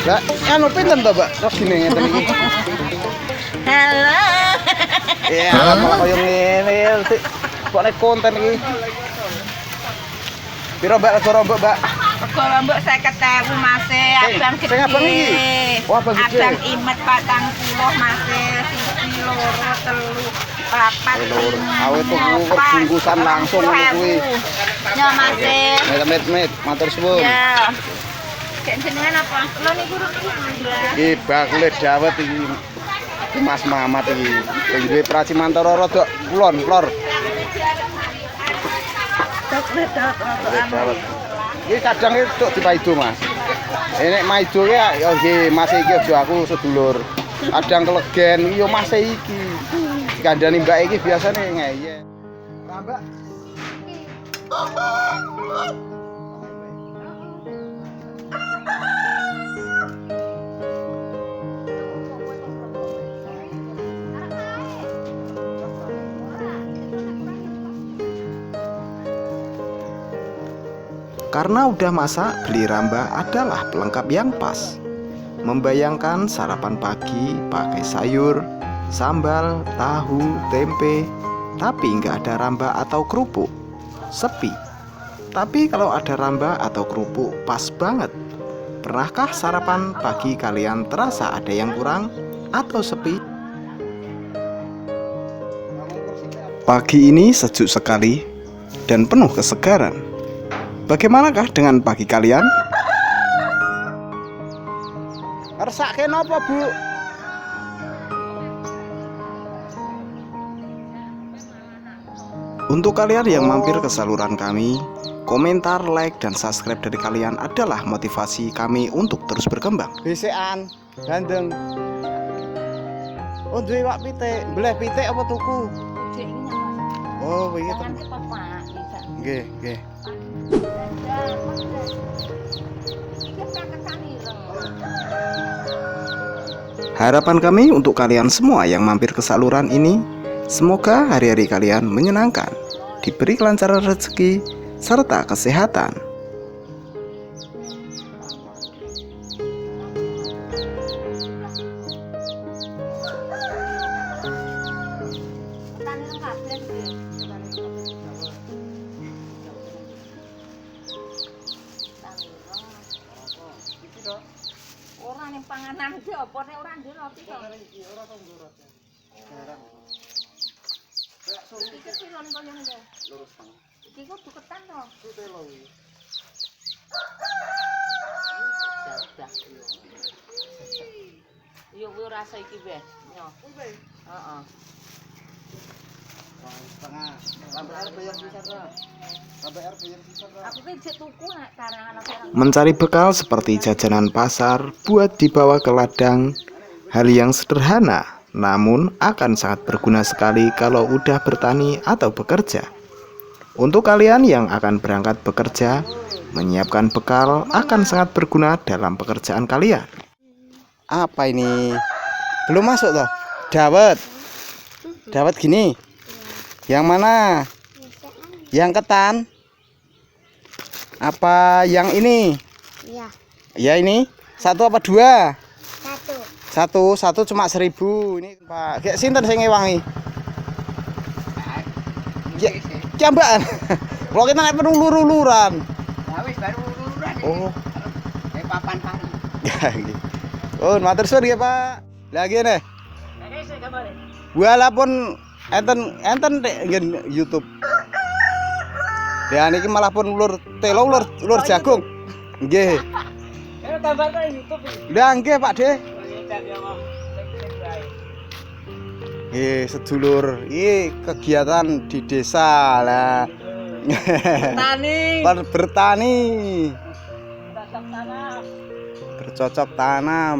Lah, anu pinten to, Mbak? Regine ngeten iki. Halo. Ya, malah koyo ngene sik. Kok nek konten iki. Piro Mbak rego rombok, Mbak? Rego lombok 50.000 Mas. Abang gede. Sing abang iki. Oh, abang gede. Abang imet 40 Mas. 1 2 3 4 Lur, awet tuku bungkusan langsung ngono kuwi. Ya Mas. Met, matur suwun. Ya. Cek jenengan apa? Lho niku Iki bakule dawet iki. Iki Mas Mamat iki. Sing duwe Praci Mantara rada kulon, lor. Dawet. Iki kadang itu dipaido, Mas. Nek maido ki ya nggih Mas iki aja aku sedulur. Kadang kelegen yo Mas iki. Dikandani Mbak iki biasane ngeyel. Mbak. Karena udah masak, beli ramba adalah pelengkap yang pas. Membayangkan sarapan pagi pakai sayur, sambal, tahu, tempe, tapi nggak ada ramba atau kerupuk. Sepi. Tapi kalau ada ramba atau kerupuk, pas banget. Pernahkah sarapan pagi kalian terasa ada yang kurang atau sepi? Pagi ini sejuk sekali dan penuh kesegaran. Bagaimanakah dengan pagi kalian? Resake napa, Bu? Untuk kalian yang mampir ke saluran kami, komentar, like, dan subscribe dari kalian adalah motivasi kami untuk terus berkembang. Besekan, gandeng. Oh, duwe wak pitik. Mbleh pitik apa tuku? Oh, iki to. Nggih. Harapan kami untuk kalian semua yang mampir ke saluran ini, semoga hari-hari kalian menyenangkan, diberi kelancaran rezeki, serta kesehatan. Ora ning panganan iki apa nek ora ndek roti kok. Ora tau ngurut. Jarang. Iki silon koyo ngene. Lurus tengah. Iki kok duketan to. Sute lho iki. Yo kuwi rasa iki wis. Yo. Kuwi. Heeh. Tengah. Sampai arep bayar pisan ta. Sampai arep bayar pisan ta. Aku ki jek tuku nek karangan aku. Mencari bekal seperti jajanan pasar buat dibawa ke ladang, hal yang sederhana, namun akan sangat berguna sekali kalau udah bertani atau bekerja. Untuk kalian yang akan berangkat bekerja, menyiapkan bekal akan sangat berguna dalam pekerjaan kalian. Apa ini? Belum masuk toh? Dawet. Dawet gini. Yang mana? Yang ketan? Apa yang ini? Iya, Ya ini. Satu apa dua? satu. Satu cuma 1.000. Ini Pak. Kayak sinten sing ngewangi? Ya, jambakan. Kalau kita naik penuh lur-luran. Wis baru luluran. Oh. Kayak papan hari. Ya, gitu. Oh, matur suwun ya, Pak. Lagi nih. Ini sing gambar. Walaupun enten ngen YouTube. Ya niki malah pun ulur telo ulur jagung. Nggih. Ini gambar kok YouTube iki. Lah nggih, Pak De. Nggih, sedulur. Iki kegiatan di desa lah. Tani. Bertani. Cocok tanam. Bercocok tanam.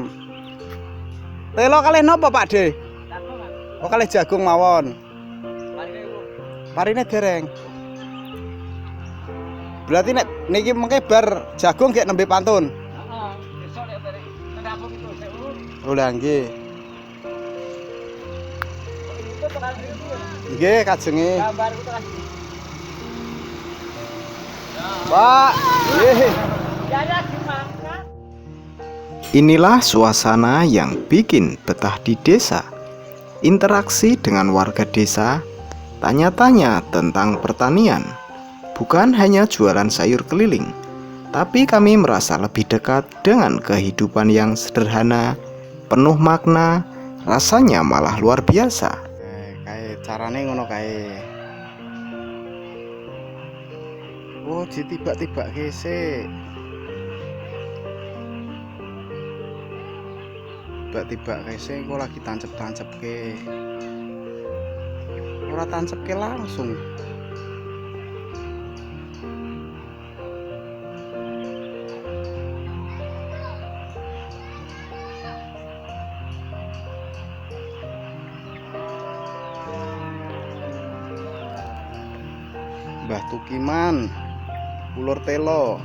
Telo kalih napa, Pak De? Oh, kalih jagung mawon. Parine dereng. Berarti nek niki mengke bar jagung gek nembe pantun. Heeh. Besok nek bareng nendapuk itu sik urut. Oh lah nggih. Itu tekan itu. Nggih, kajenge. Gambar itu tekan. Pak, nggih. Ya ada dimakan. Inilah suasana yang bikin betah di desa. Interaksi dengan warga desa, tanya-tanya tentang pertanian. Bukan hanya jualan sayur keliling, tapi kami merasa lebih dekat dengan kehidupan yang sederhana, penuh makna, rasanya malah luar biasa. Kayak carane ngono kae. Oh, ditibak-tibak sik. Tibak-tibak sik kok lagi tancep-tancepke. Ora tancepke langsung. Mbah Tukiman, ulur telo.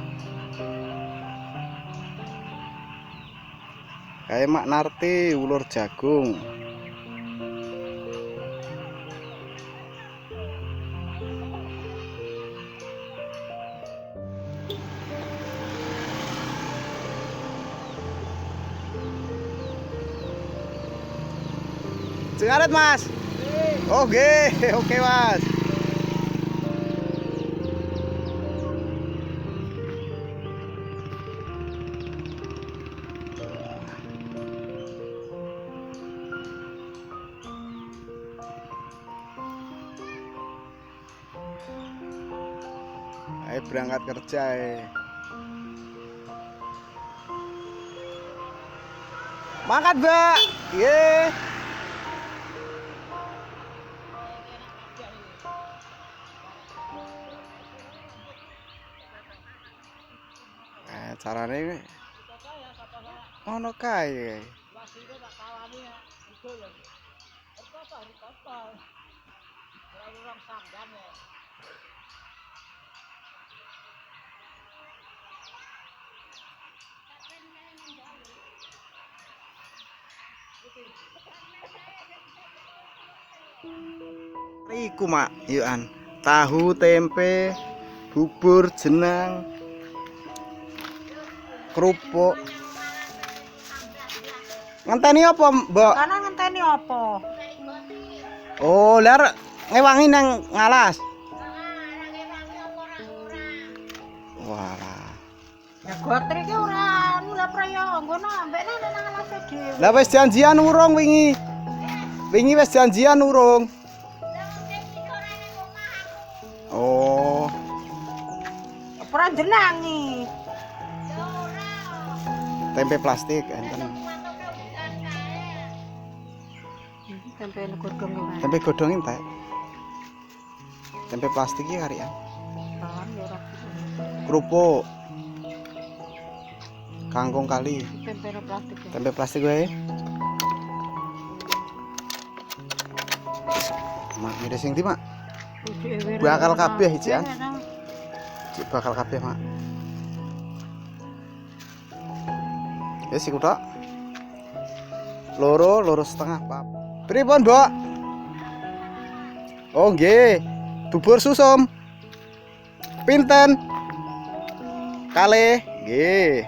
Kayak Mak Narti, ulur jagung. Cigaret Mas. Oke, oke Mas. Ayo berangkat kerja Makan, Mbak. Ye. Carane ngono kae. Iku Mak, yukan. Tahu, tempe, bubur, jenang, kerupuk. Ngenteni apa, Mbak? Karena ngenteni apa? Oh, lar ngewangi nang ngalas. Walah. Ya gotri ki ora mulai prayo ngono ambekne nang alase dhewe. Lah wis janjian urung wingi. Wingi wis janjian urung. Oh. Ora jenangi. Tempe plastik enten. Tempe godhong iki. Tempe godhong entek. Tempe plastik iki karian. Kan ya ora. Kerupuk. Kangkung kali. Tempe plastik. Tempe plastik wae. Mak, ngene sing ndi, Mak? Bakal kabeh ijian. Bakal kabeh, Mak. Wis iku tok. Loro setengah, Pak. Pripun, Mbok? Oh, nggih. Bubur susum. Pinten? Kalih, nggih.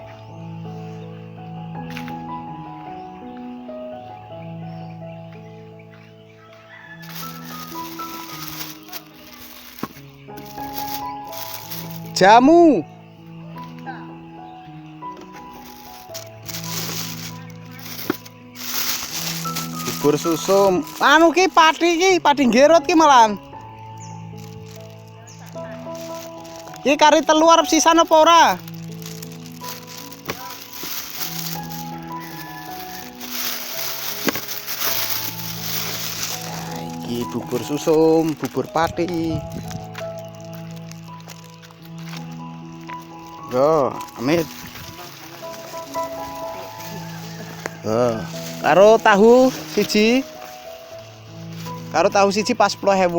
Jamu. Bubur susum. Anu ki pati nggerot ki malan. Ki kari telu arep sisan apa ora? Iki bubur susum, bubur pati. Go, amit. Karo tahu siji. Karo tahu siji pas 10.000.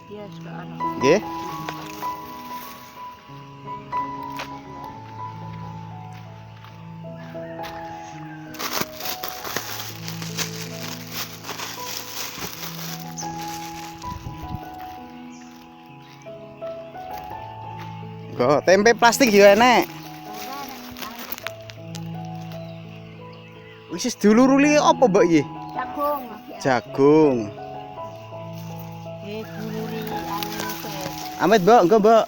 Iya, sekarang. Nggih. Go, tempe plastik yo enek. Wis duluruli apa mbak iki? Jagung. Jagung. Duluri Amit mbak, enggak mbak.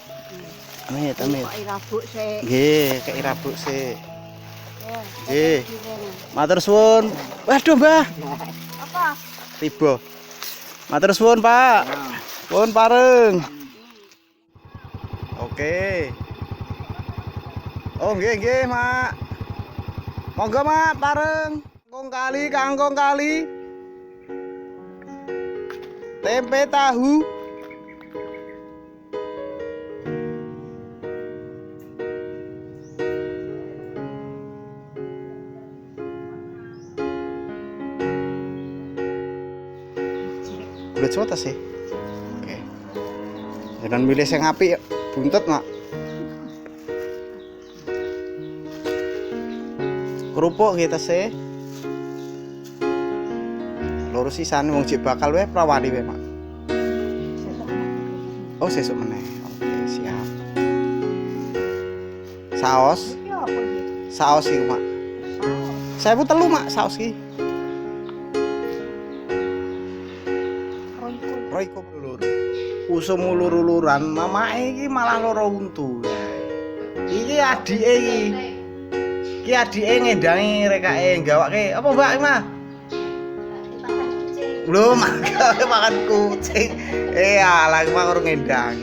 Amit. kok irabuk sik. Nggih, kei rabuk sik. Nggih. Matur suwun. Waduh, Mbah. Apa? Tiba. Matur suwun, Pak. Pun pareng. Oke. Oh, nggih, Mak. Monggo, Mak, pareng. Kangkong kali. Tempe tahu. Bulat suwata sih. Oke. Jangan milih sing apik, buntut, Mak. Kerupuk kita sih. Loro sisan wong jek bakal wae prawani wae, Mak. Oh, sesuk meneh. Oke, siap. Saos. Iki apa iki? Saos iki, Mak. Saya telu, Mak, saos iki. Royko lur. Usum ulur-uluran, mamake iki malah loro untu. Iki adike iki. Iki adike ngendangi rekake gawake. Apa, Mbak, Mah? Belum makan kucing. Alah mak ora ngendang.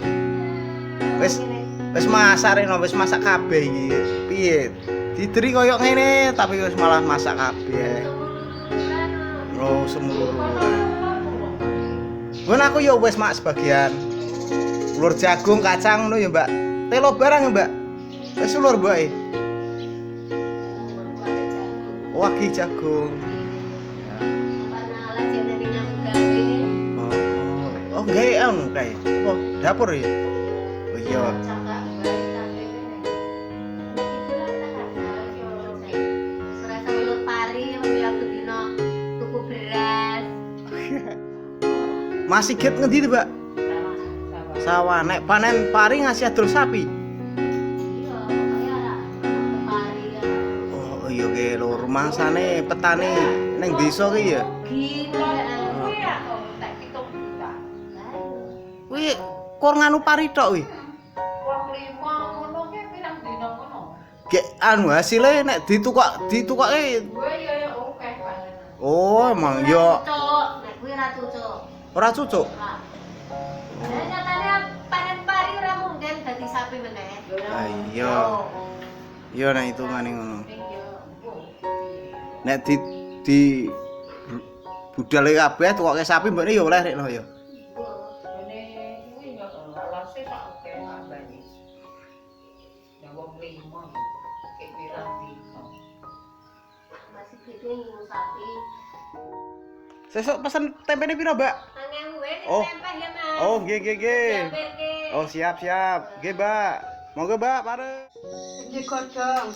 Wis masak rene, wis masak kabeh iki. Piye? Didri koyo ngene tapi wis malah masak kabeh. Lho semulur-uluran. Wen aku ya wis mak sebagian. Ulur jagung, kacang ngono ya, Mbak. Telo barang ya, Mbak. Wis ulur mbake. Wagi jagung. Oh, gawe anu kae. Oh, dapur ya. Oh iya. Masih get ngendi, Mbak? Sawah. Nek panen pari ngasih adol sapi. Oh iya ge lho, rumangsane petani ning desa ki ya. Kuwi kor nganu pari tok kuwi. Wong 5 ngono ki pirang dina ngono. Gek anu hasile nek ditukake Gue ya oke panen. oh emang yo Nek kuwi ra cucuk. ora cucuk. Nyatane panen pari ora mungkin dadi sapi meneh. Ah iya. Iya nek hitungane ngono. Nek di budale kabeh tukoke sapi mbokne ya oleh rekno ya. Ini kuwi ya alase sak oke kabeh. Ya wong 5 ki pirang dina. Masih gede ngono sapi. Sesuk pesen tempene piro, Mbak? 1000 wae Oh. tempeh ya, Mas. Oh, nggih. Diambilke. Oh, siap. Nggih, Mbak. Monggo, Mbak, pareng. Digodhong.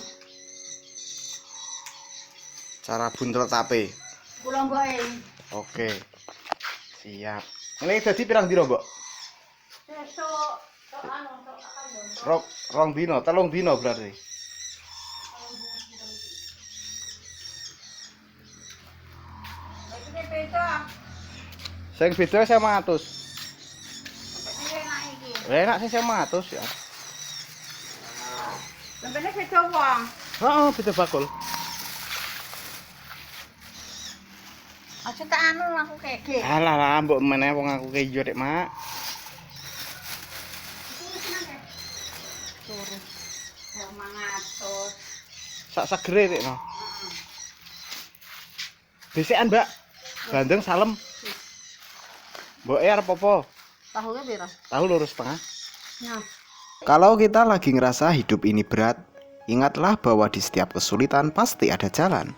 Cara buntel tape. Kula mbake. Oke. Siap. Ini dadi pirang dina, Mbak? Sesuk tok anu tok akan Rong dina, 3 dina berarti. Iki beda. Sing beda 100. Iki enak iki. Enak sih 100 ya. Tempene beda wong. Heeh, beda bakul. Aja tak anu aku kege. Alah, mbok meneh wong aku ke yo, Dik, Mak. Turu. 200. Sak segere, Dik, no. Bisikan, Mbak. Bandeng salem. Mboke arep apa? Tahuke piro? Tahu lurus setengah. Ya. Kalau kita lagi ngerasa hidup ini berat, ingatlah bahwa di setiap kesulitan pasti ada jalan.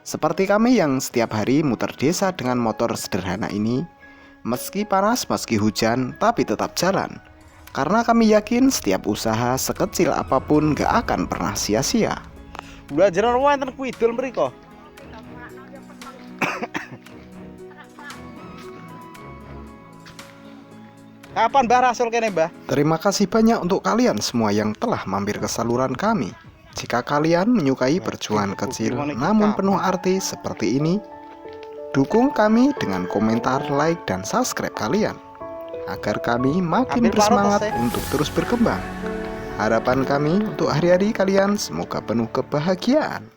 Seperti kami yang setiap hari muter desa dengan motor sederhana ini, meski panas, meski hujan, tapi tetap jalan. Karena kami yakin setiap usaha sekecil apapun gak akan pernah sia-sia. Belajar wonten kuidul mriko. Kapan Mbah rasul kene, Mbah? Terima kasih banyak untuk kalian semua yang telah mampir ke saluran kami. Jika kalian menyukai perjuangan kecil namun penuh arti seperti ini, dukung kami dengan komentar, like, dan subscribe kalian agar kami makin bersemangat untuk terus berkembang. Harapan kami untuk hari-hari kalian semoga penuh kebahagiaan.